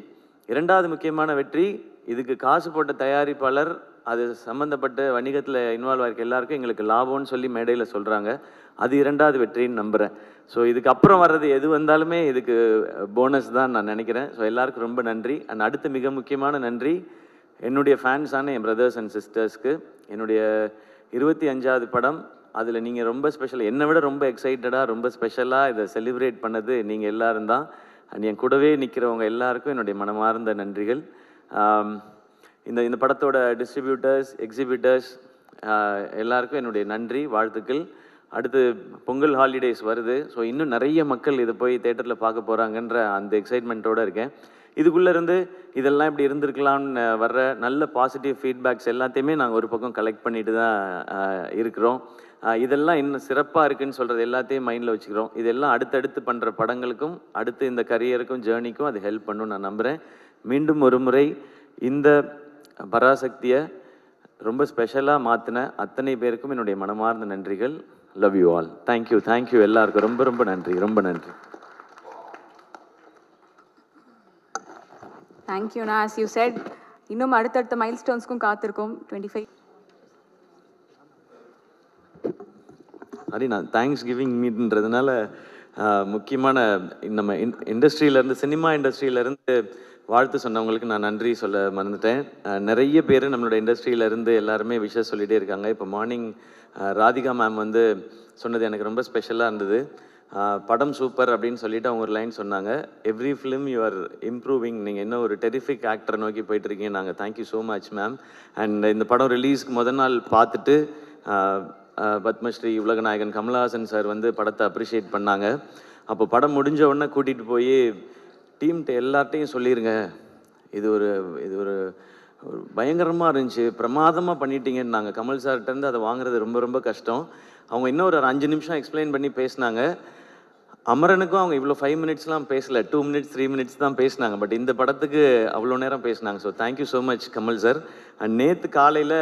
இரண்டாவது முக்கியமான வெற்றி, இதுக்கு காசு போட்ட தயாரிப்பாளர், அது சம்மந்தப்பட்ட வணிகத்தில் இன்வால்வ் ஆகிருக்க எல்லாருக்கும் எங்களுக்கு லாபம்னு சொல்லி மேடையில் சொல்கிறாங்க. அது இரண்டாவது வெற்றின்னு நம்புகிறேன். ஸோ இதுக்கப்புறம் வர்றது எது வந்தாலுமே இதுக்கு போனஸ் தான் நான் நினைக்கிறேன். ஸோ எல்லாருக்கும் ரொம்ப நன்றி. அண்ட் அடுத்து மிக முக்கியமான நன்றி என்னுடைய ஃபேன்ஸான என் பிரதர்ஸ் அண்ட் சிஸ்டர்ஸ்க்கு. என்னுடைய 25வது படம், அதில் நீங்கள் ரொம்ப ஸ்பெஷல், என்னை விட ரொம்ப எக்ஸைட்டடாக ரொம்ப ஸ்பெஷலாக இதை செலிப்ரேட் பண்ணது நீங்கள் எல்லாரும் தான். அண்ட் என் கூடவே நிற்கிறவங்க எல்லாருக்கும் என்னுடைய மனமார்ந்த நன்றிகள். இந்த படத்தோட டிஸ்ட்ரிபியூட்டர்ஸ், எக்ஸிபிட்டர்ஸ் எல்லாருக்கும் என்னுடைய நன்றி, வாழ்த்துக்கள். அடுத்து பொங்கல் ஹாலிடேஸ் வருது. ஸோ இன்னும் நிறைய மக்கள் இதை போய் தேட்டரில் பார்க்க போகிறாங்கன்ற அந்த எக்ஸைட்மெண்ட்டோடு இருக்கேன். இதுக்குள்ளேருந்து இதெல்லாம் இப்படி இருந்திருக்கலாம்னு வர்ற நல்ல பாசிட்டிவ் ஃபீட்பேக்ஸ் எல்லாத்தையுமே நாங்கள் ஒரு பக்கம் கலெக்ட் பண்ணிட்டு தான் இருக்கிறோம். இதெல்லாம் இன்னும் சிறப்பாக இருக்குதுன்னு சொல்கிறது எல்லாத்தையும் மைண்டில் வச்சுக்கிறோம். இதெல்லாம் அடுத்தடுத்து பண்ணுற படங்களுக்கும் அடுத்து இந்த கரியருக்கும் ஜேர்னிக்கும் அது ஹெல்ப் பண்ணும் நான் நம்புகிறேன். மீண்டும் ஒரு முறை இந்த பராசக்தியை ரொம்ப ஸ்பெஷலாக மாற்றின அத்தனை பேருக்கும் என்னுடைய மனமார்ந்த நன்றிகள். Love you all. தேங்க்யூ எல்லாருக்கும் ரொம்ப ரொம்ப நன்றி, ரொம்ப நன்றி. தேங்க்யூண்ணா. ஆஸ் யூ செட், இன்னும் அடுத்தடுத்த மைல் ஸ்டோன்ஸ்க்கும் காத்திருக்கோம். 25 அப்படி நான் தேங்க்ஸ் கிவிங் மீட்ன்றதுனால முக்கியமான நம்ம இண்டஸ்ட்ரியிலேருந்து, சினிமா இண்டஸ்ட்ரியிலேருந்து வாழ்த்து சொன்னவங்களுக்கு நான் நன்றி சொல்ல மறந்துட்டேன். நிறைய பேர் நம்மளோட இண்டஸ்ட்ரியிலேருந்து எல்லாருமே விஷஸ் சொல்லிகிட்டே இருக்காங்க. இப்போ மார்னிங் ராதிகா மேம் வந்து சொன்னது எனக்கு ரொம்ப ஸ்பெஷலாக இருந்தது. படம் சூப்பர் அப்படின்னு சொல்லிட்டு அவங்க ஒரு லைன் சொன்னாங்க, every film you are improving, நீங்கள் இன்னும் ஒரு டெரிஃபிக் ஆக்டரை நோக்கி போயிட்டுருக்கீங்க. நாங்கள் thank you so much ma'am. And இந்த படம் ரிலீஸ்க்கு முதல் நாள் பார்த்துட்டு பத்மஸ்ரீ உலகநாயகன் கமலஹாசன் சார் வந்து படத்தை அப்ரிஷியேட் பண்ணாங்க. அப்போ படம் முடிஞ்ச உடனே கூட்டிகிட்டு போய் டீம்கிட்ட எல்லார்ட்டையும் சொல்லிடுங்க, இது ஒரு பயங்கரமாக இருந்துச்சு, பிரமாதமாக பண்ணிட்டீங்கன்னு. நாங்கள் கமல் சார்கிட்டேருந்து அதை வாங்குறது ரொம்ப ரொம்ப கஷ்டம். அவங்க இன்னும் ஒரு 5 நிமிஷம் எக்ஸ்பிளைன் பண்ணி பேசினாங்க. அமரனுக்கும் அவங்க இவ்வளோ 5 மினிட்ஸ்லாம் பேசலை, 2 மினிட்ஸ் 3 மினிட்ஸ் தான் பேசினாங்க. பட் இந்த படத்துக்கு அவ்வளோ நேரம் பேசினாங்க. So thank you so much Kamal sir. And நேற்று காலையில்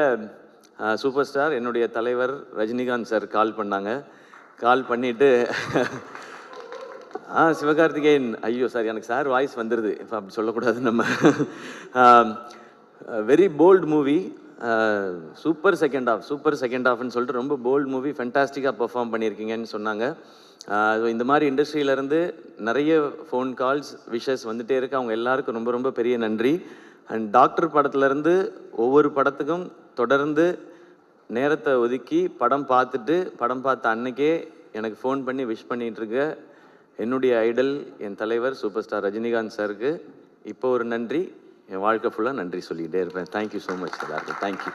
சூப்பர் ஸ்டார் என்னுடைய தலைவர் ரஜினிகாந்த் சார் கால் பண்ணாங்க. கால் பண்ணிவிட்டு சிவகார்த்திகேயன், ஐயோ சார் எனக்கு சார் வாய்ஸ் வந்துடுது, இப்போ அப்படி சொல்லக்கூடாது நம்ம, very bold movie, super second ஹாஃப்னு சொல்லிட்டு ரொம்ப போல்ட் மூவி, ஃபென்டாஸ்டிக்காக பெர்ஃபார்ம் பண்ணியிருக்கீங்கன்னு சொன்னாங்க. இந்த மாதிரி இண்டஸ்ட்ரியிலேருந்து நிறைய ஃபோன் கால்ஸ் விஷஸ் வந்துகிட்டே இருக்கு. அவங்க எல்லாருக்கும் ரொம்ப ரொம்ப பெரிய நன்றி. அண்ட் டாக்டர் படத்துலேருந்து ஒவ்வொரு படத்துக்கும் தொடர்ந்து நேரத்தை ஒதுக்கி படம் பார்த்த அன்னைக்கே எனக்கு ஃபோன் பண்ணி விஷ் பண்ணிகிட்ருக்க என்னுடைய ஐடல், என் தலைவர் சூப்பர் ஸ்டார் ரஜினிகாந்த் சாருக்கு இப்போ ஒரு நன்றி, என் வாழ்க்கை ஃபுல்லாக நன்றி சொல்லிக்கிட்டே இருப்பேன். தேங்க்யூ ஸோ மச் எல்லாருக்கும். தேங்க்யூ.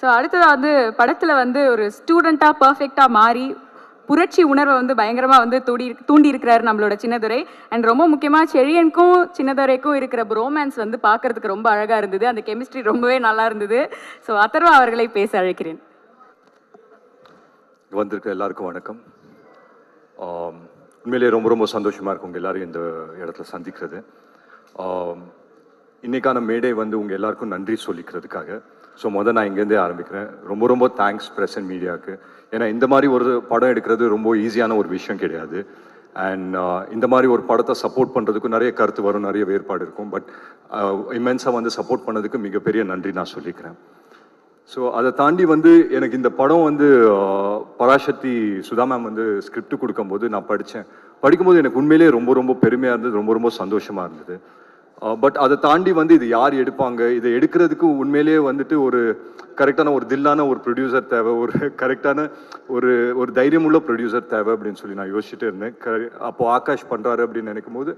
ஸோ அடுத்ததாக வந்து படத்தில் வந்து ஒரு ஸ்டூடெண்ட்டாக பர்ஃபெக்டாக மாறி புரட்சி உணர்வை வந்து பயங்கரமாக வந்து தூண்டி இருக்கிறாரு நம்மளோட சின்னதுரை. அண்ட் ரொம்ப முக்கியமாக செழியனுக்கும் சின்னதுரைக்கும் இருக்கிற ரோமான்ஸ் வந்து பார்க்கறதுக்கு ரொம்ப அழகாக இருந்தது. அந்த கெமிஸ்ட்ரி ரொம்பவே நல்லா இருந்தது. ஸோ அதர்வா அவர்களை பேச அழைக்கிறேன். வந்திருக்க எல்லாருக்கும் வணக்கம். உண்மையிலேயே ரொம்ப ரொம்ப சந்தோஷமாக இருக்கும் உங்கள் எல்லோரும் இந்த இடத்துல சந்திக்கிறது. இன்றைக்கான மேடை வந்து உங்கள் எல்லாருக்கும் நன்றி சொல்லிக்கிறதுக்காக. ஸோ நான் இங்கேருந்தே ஆரம்பிக்கிறேன். ரொம்ப ரொம்ப தேங்க்ஸ் ப்ரெஸ் அண்ட் மீடியாவுக்கு. ஏன்னா இந்த மாதிரி ஒரு படம் எடுக்கிறது ரொம்ப ஈஸியான ஒரு விஷயம் கிடையாது. அண்ட் இந்த மாதிரி ஒரு படத்தை சப்போர்ட் பண்ணுறதுக்கும் நிறைய கருத்து வரும், நிறைய வேறுபாடு இருக்கும். பட் இம்மென்ஸாக வந்து சப்போர்ட் பண்ணதுக்கு மிகப்பெரிய நன்றி நான் சொல்லிக்கிறேன். ஸோ அதை தாண்டி வந்து எனக்கு இந்த படம் வந்து பராசக்தி சுதா மேம் வந்து ஸ்கிரிப்ட் கொடுக்கும்போது நான் படிக்கும்போது எனக்கு உண்மையிலேயே ரொம்ப ரொம்ப பெருமையாக இருந்தது, ரொம்ப ரொம்ப சந்தோஷமாக இருந்தது. பட் அதை தாண்டி வந்து இது யார் எடுப்பாங்க, இதை எடுக்கிறதுக்கு உண்மையிலேயே வந்துட்டு ஒரு கரெக்டான ஒரு தில்லான ஒரு ப்ரொடியூசர் தேவை, ஒரு கரெக்டான ஒரு தைரியமுள்ள ப்ரொடியூசர் தேவை அப்படின்னு சொல்லி நான் யோசிச்சுட்டே இருந்தேன். அப்போது ஆகாஷ் பண்ணுறாரு அப்படின்னு நினைக்கும் போது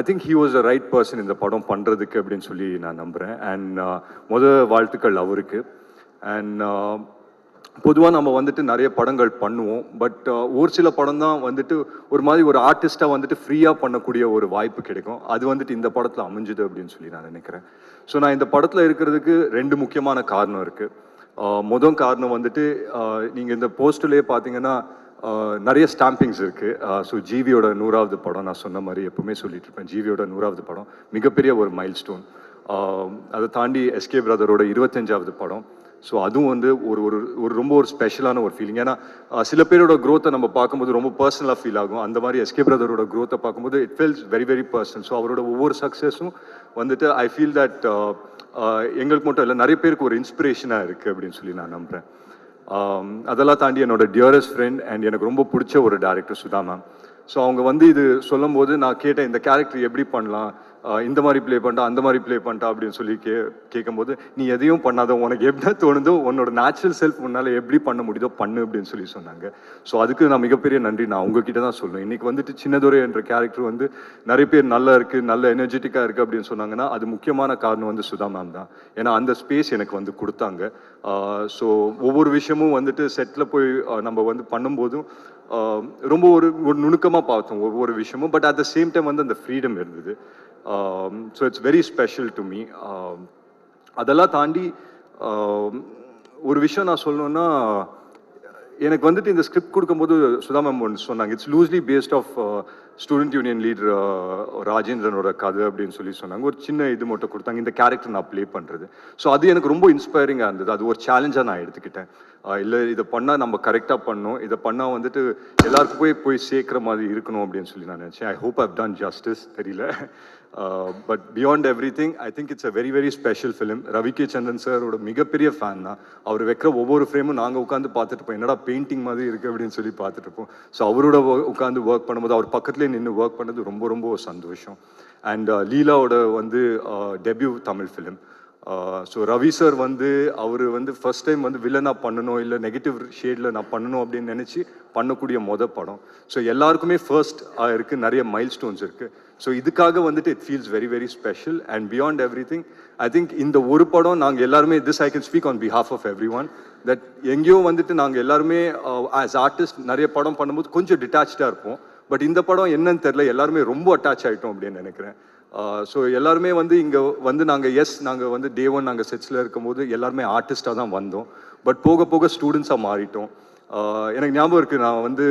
I think he was a right person இந்த படம் பண்ணுறதுக்கு அப்படின்னு சொல்லி நான் நம்புகிறேன். அண்ட் வாழ்த்துக்கள் அவருக்கு. அண்ட் பொதுவாக நம்ம வந்துட்டு நிறைய படங்கள் பண்ணுவோம். பட் ஒரு சில படம் தான் வந்துட்டு ஒரு மாதிரி ஒரு ஆர்டிஸ்டாக வந்துட்டு ஃப்ரீயாக பண்ணக்கூடிய ஒரு வாய்ப்பு கிடைக்கும். அது வந்துட்டு இந்த படத்தில் அமைஞ்சுது அப்படின்னு சொல்லி நான் நினைக்கிறேன். ஸோ நான் இந்த படத்தில் இருக்கிறதுக்கு 2 முக்கியமான காரணம் இருக்குது. முதல் காரணம் வந்துட்டு நீங்கள் இந்த போஸ்டர்லேயே பார்த்தீங்கன்னா நிறைய ஸ்டாம்பிங்ஸ் இருக்குது. ஸோ ஜிவியோட 100வது படம், நான் சொன்ன மாதிரி எப்பவுமே சொல்லிட்டு இருப்பேன், ஜிவியோட 100வது படம் மிகப்பெரிய ஒரு மைல் ஸ்டோன். அதை தாண்டி எஸ்கே பிரதரோட 25வது படம். ஸோ அதுவும் வந்து ஒரு ரொம்ப ஒரு ஸ்பெஷலான ஒரு ஃபீலிங். ஏன்னா சில பேரோட க்ரோத்தை நம்ம பார்க்கும்போது ரொம்ப பர்சனலாக ஃபீல் ஆகும். அந்த மாதிரி எஸ்கே பிரதரோட க்ரோத்தை பார்க்கும்போது it feels very very personal. So அவரோட ஒவ்வொரு சக்ஸஸும் வந்துட்டு ஐ ஃபீல் தட் எங்களுக்கு மட்டும் இல்லை, நிறைய பேருக்கு ஒரு இன்ஸ்பிரேஷனாக இருக்குது அப்படின்னு சொல்லி நான் நம்புகிறேன். அதெல்லாம் தாண்டி என்னோட டியரஸ்ட் ஃப்ரெண்ட் அண்ட் எனக்கு ரொம்ப பிடிச்ச ஒரு டேரக்டர் சுதா மேம். ஸோ அவங்க வந்து இது சொல்லும் போது நான் கேட்டேன், இந்த கேரக்டர் எப்படி பண்ணலாம், இந்த மாதிரி ப்ளே பண்ணிட்டா அந்த மாதிரி ப்ளே பண்ணிட்டா அப்படின்னு சொல்லி கேட்கும்போது, நீ எதையும் பண்ணாத, உனக்கு எப்படி தோணுதோ உன்னோட நேச்சுரல் செல்ஃப் உன்னால் எப்படி பண்ண முடியுதோ பண்ணு அப்படின்னு சொல்லி சொன்னாங்க. ஸோ அதுக்கு நான் மிகப்பெரிய நன்றி நான் உங்ககிட்ட தான் சொல்லுவேன். இன்றைக்கி வந்துட்டு சின்னதுரை என்ற கேரக்டர் வந்து நிறைய பேர் நல்லா இருக்குது, நல்ல எனர்ஜெட்டிக்காக இருக்குது அப்படின்னு சொன்னாங்கன்னா அது முக்கியமான காரணம் வந்து சுதா மேம் தான். ஏன்னா அந்த ஸ்பேஸ் எனக்கு வந்து கொடுத்தாங்க. ஸோ ஒவ்வொரு விஷயமும் வந்துட்டு செட்டில் போய் நம்ம வந்து பண்ணும்போதும் ரொம்ப ஒரு நுணுக்கமாக பார்த்தோம் ஒவ்வொரு விஷயமும். But at the same time வந்து அந்த ஃப்ரீடம் இருந்தது. So it's very special to me. அதெல்லாம் தாண்டி ஒரு விஷயம் நான் சொல்லணுன்னா, எனக்கு வந்துட்டு இந்த ஸ்கிரிப்ட் கொடுக்கும்போது சுதா மேம் ஒன்று சொன்னாங்க, it's loosely based of student union leader ராஜேந்திரனோட கதை அப்படின்னு சொல்லி சொன்னாங்க. ஒரு சின்ன இது மட்டும் கொடுத்தாங்க, இந்த கேரக்டர் நான் ப்ளே பண்ணுறது. ஸோ அது எனக்கு ரொம்ப இன்ஸ்பைரிங்காக இருந்தது. அது ஒரு சேலஞ்சாக நான் எடுத்துக்கிட்டேன். இல்லை இதை பண்ணால் நம்ம கரெக்டாக பண்ணணும், இதை பண்ணால் வந்துட்டு எல்லாருக்கும் போய் சேர்க்குற மாதிரி இருக்கணும் அப்படின்னு சொல்லி நான் நினச்சேன். I hope I've done justice, தெரியல. But beyond everything I think it's a very very special film. Ravi K Chandran சாரோட மிகப்பெரிய ஃபேன் தான். அவர் வைக்கிற ஒவ்வொரு ஃப்ரேமும் நாங்கள் உட்காந்து பார்த்துட்டு இருப்போம், என்னடா பெயிண்டிங் மாதிரி இருக்குது அப்படின்னு சொல்லி பார்த்துட்டு இருப்போம். ஸோ அவரோட உட்காந்து ஒர்க் பண்ணும்போது அவர் பக்கத்துலேயே நின்று ஒர்க் பண்ணது ரொம்ப ரொம்ப சந்தோஷம். அண்ட் லீலாவோட வந்து debut Tamil film. So Ravi sir வந்து அவர் வந்து ஃபர்ஸ்ட் டைம் வந்து வில்லனாக பண்ணணும், இல்லை நெகட்டிவ் ஷேடில் நான் பண்ணணும் அப்படின்னு நினச்சி பண்ணக்கூடிய படம். ஸோ எல்லாருக்குமே ஃபர்ஸ்ட் இருக்குது, நிறைய மைல் ஸ்டோன்ஸ் இருக்குது. ஸோ இதுக்காக வந்துட்டு it feels very very special. And beyond everything I think இந்த ஒரு படம் நாங்கள் எல்லாருமே, this I can speak on behalf of everyone, that எங்கேயோ வந்துட்டு நாங்கள் எல்லாருமே ஆஸ் ஆர்டிஸ்ட் நிறைய படம் பண்ணும்போது கொஞ்சம் டிட்டாச்சாக இருப்போம். பட் இந்த படம் என்னன்னு தெரில, எல்லாருமே ரொம்ப அட்டாச் ஆகிட்டோம் அப்படின்னு நினைக்கிறேன். ஸோ எல்லாருமே வந்து இங்கே வந்து நாங்கள் வந்து டே ஒன் நாங்கள் செட்ஸில் இருக்கும்போது எல்லாருமே ஆர்டிஸ்டாக தான் வந்தோம். பட் போக போக ஸ்டூடெண்ட்ஸாக மாறிட்டோம். எனக்கு ஞாபகம் இருக்குது, நான் வந்து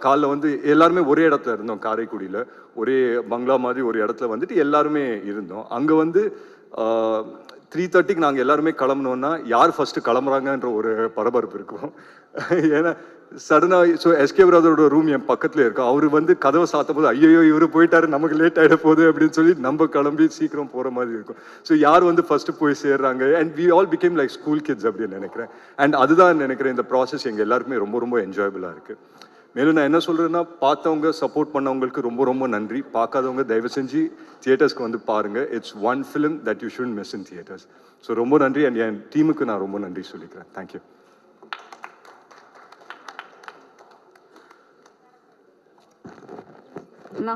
காலைல வந்து எல்லாருமே ஒரே இடத்துல இருந்தோம், காரைக்குடியில் ஒரே பங்களா மாதிரி ஒரு இடத்துல வந்துட்டு எல்லாருமே இருந்தோம். அங்கே வந்து 3:30க்கு நாங்கள் எல்லாருமே கிளம்புனோன்னா யார் ஃபஸ்ட்டு கிளம்புறாங்கன்ற ஒரு பரபரப்பு இருக்கும். ஏன்னா சடனாக ஸோ எஸ்கே பிரதரோட ரூம் என் பக்கத்தில் இருக்கும். அவர் வந்து கதவை சாத்தும் போது ஐயோ இவர் போயிட்டாரு, நமக்கு லேட் ஆகிட போகுது அப்படின்னு சொல்லி நம்ம கிளம்பி சீக்கிரம் போகிற மாதிரி இருக்கும். ஸோ யார் வந்து ஃபஸ்ட்டு போய் சேர்றாங்க, and we all became like school kids அப்படின்னு நினைக்கிறேன். அண்ட் அதுதான் நினைக்கிறேன் இந்த ப்ராசஸ் எங்கள் எல்லாருக்குமே ரொம்ப ரொம்ப என்ஜாயபிளாக இருக்குது. மேலும் நான் என்ன சொல்கிறேன்னா, பார்த்தவங்க சப்போர்ட் பண்ணவங்களுக்கு ரொம்ப ரொம்ப நன்றி. பார்க்காதவங்க தயவு செஞ்சு தியேட்டர்ஸ்க்கு வந்து பாருங்கள். It's one film that you should miss in theatres. So ரொம்ப நன்றி. அண்ட் என் டீமுக்கு நான் ரொம்ப நன்றி சொல்லிக்கிறேன். தேங்க்யூ. அண்ணா